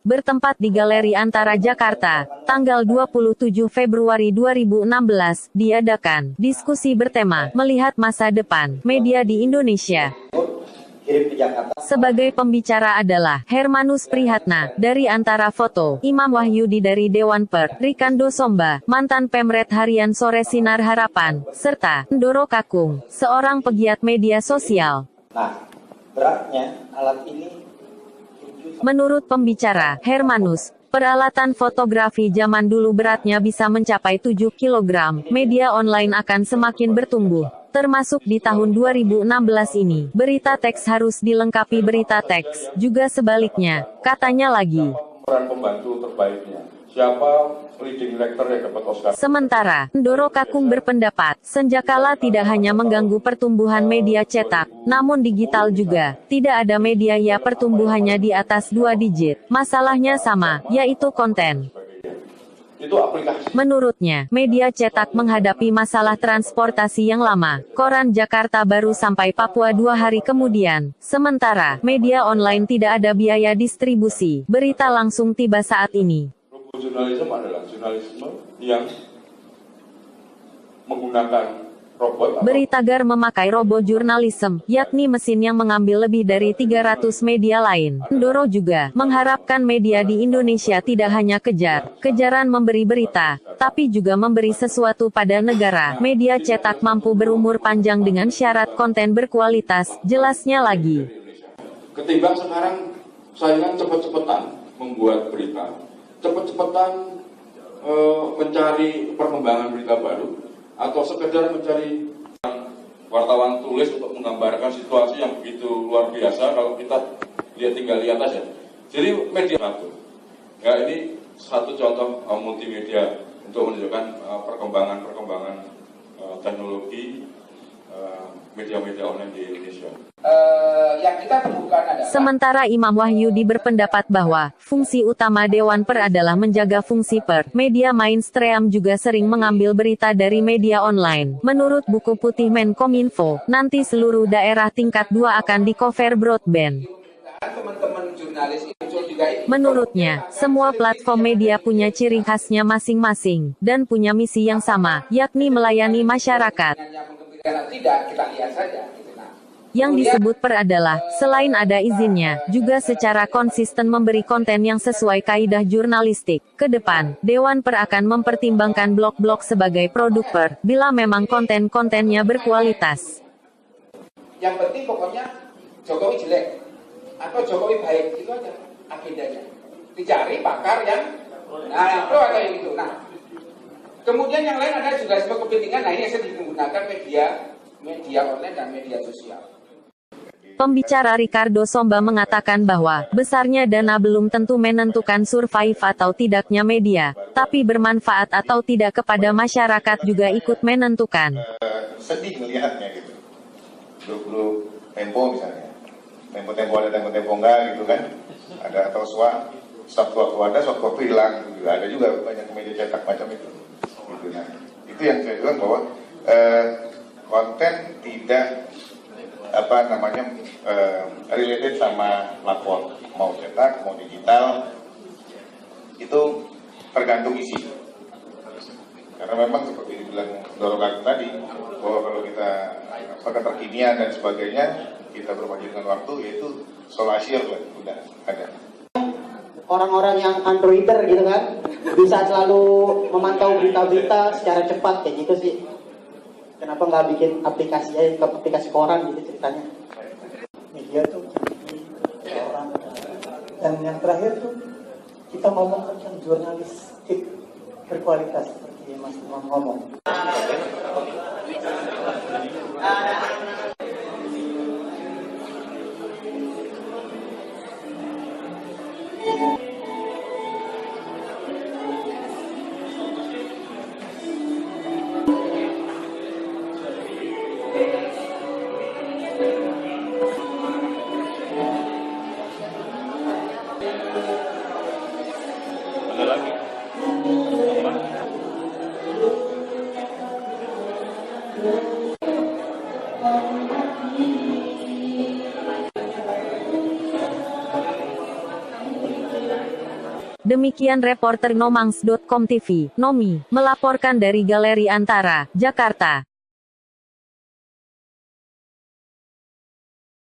Bertempat di Galeri Antara Jakarta, tanggal 27 Februari 2016, diadakan diskusi bertema Melihat Masa Depan Media di Indonesia. Sebagai pembicara adalah Hermanus Prihatna dari Antara Foto, Imam Wahyudi dari Dewan Per, Rikando Somba, mantan Pemret Harian Sore Sinar Harapan, serta Ndoro Kakung, seorang pegiat media sosial. Nah, beratnya alat ini. Menurut pembicara, Hermanus, peralatan fotografi zaman dulu beratnya bisa mencapai 7 kg. Media online akan semakin bertumbuh, termasuk di tahun 2016 ini. Berita teks harus dilengkapi berita teks, juga sebaliknya, katanya lagi. Peran pembantu terbaiknya. Siapa leading director yang dapat Oscar? Sementara, Ndoro Kakung berpendapat, senjakala tidak hanya mengganggu pertumbuhan media cetak, namun digital juga. Tidak ada media ya pertumbuhannya di atas 2 digit. Masalahnya sama, yaitu konten. Itu aplikasi. Menurutnya, media cetak menghadapi masalah transportasi yang lama. Koran Jakarta baru sampai Papua 2 hari kemudian. Sementara, media online tidak ada biaya distribusi. Berita langsung tiba saat ini. Jurnalisme adalah jurnalisme yang menggunakan robot. Beritagar memakai robot jurnalisme, yakni mesin yang mengambil lebih dari 300 media lain. Ndoro juga mengharapkan media di Indonesia tidak hanya kejaran memberi berita, tapi juga memberi sesuatu pada negara. Media cetak mampu berumur panjang dengan syarat konten berkualitas, jelasnya lagi. Ketimbang sekarang saingan cepet-cepetan membuat berita, cepet-cepetan mencari perkembangan berita baru, atau sekedar mencari wartawan tulis untuk menggambarkan situasi yang begitu luar biasa. Kalau kita tinggal lihat aja. Jadi media satu. Ya, ini satu contoh multimedia untuk menunjukkan perkembangan teknologi media-media online di Indonesia. Yang kita temukan adalah. Sementara Imam Wahyudi berpendapat bahwa fungsi utama Dewan Per adalah menjaga fungsi per. Media mainstream juga sering mengambil berita dari media online. Menurut buku putih Menkominfo, nanti seluruh daerah tingkat 2 akan di-cover broadband. Menurutnya, semua platform media punya ciri khasnya masing-masing, dan punya misi yang sama, yakni melayani masyarakat. Yang disebut Per adalah, selain ada izinnya, juga secara konsisten memberi konten yang sesuai kaidah jurnalistik. Ke depan, Dewan Per akan mempertimbangkan blog-blog sebagai produk Per, bila memang konten-kontennya berkualitas. Yang penting pokoknya Jokowi jelek atau Jokowi baik, itu aja agendanya. Dicari pakar yang pro atau yang itu. Nah, kemudian yang lain ada juga sebuah kepentingan. Nah, ini yang digunakan media online dan media sosial. Pembicara Rikando Somba mengatakan bahwa besarnya dana belum tentu menentukan survive atau tidaknya media, tapi bermanfaat atau tidak kepada masyarakat juga ikut menentukan. Sedih melihatnya gitu. Grup-grup Tempo misalnya. Tempo ada, Tempo enggak gitu kan. Ada atau waktu ada, waktu hilang gitu juga. Ada juga banyak media cetak macam itu. Gitu. Nah, itu yang saya bilang bahwa konten tidak related sama platform, mau cetak mau digital, itu tergantung isi. Karena memang seperti dibilang Ndoro Kakung tadi, bahwa kalau kita keterkinian dan sebagainya, kita bermaju dengan waktu, yaitu solasier lah, udah ada. Orang-orang yang androider gitu kan, bisa selalu memantau berita-berita secara cepat kayak gitu sih. Kenapa nggak bikin aplikasi koran gitu ceritanya? Media tuh orang. Dan yang terakhir tuh kita ngomong tentang jurnalistik berkualitas seperti yang Mas Imam ngomong. Demikian reporter Nomangs.com TV, Nomi, melaporkan dari Galeri Antara, Jakarta.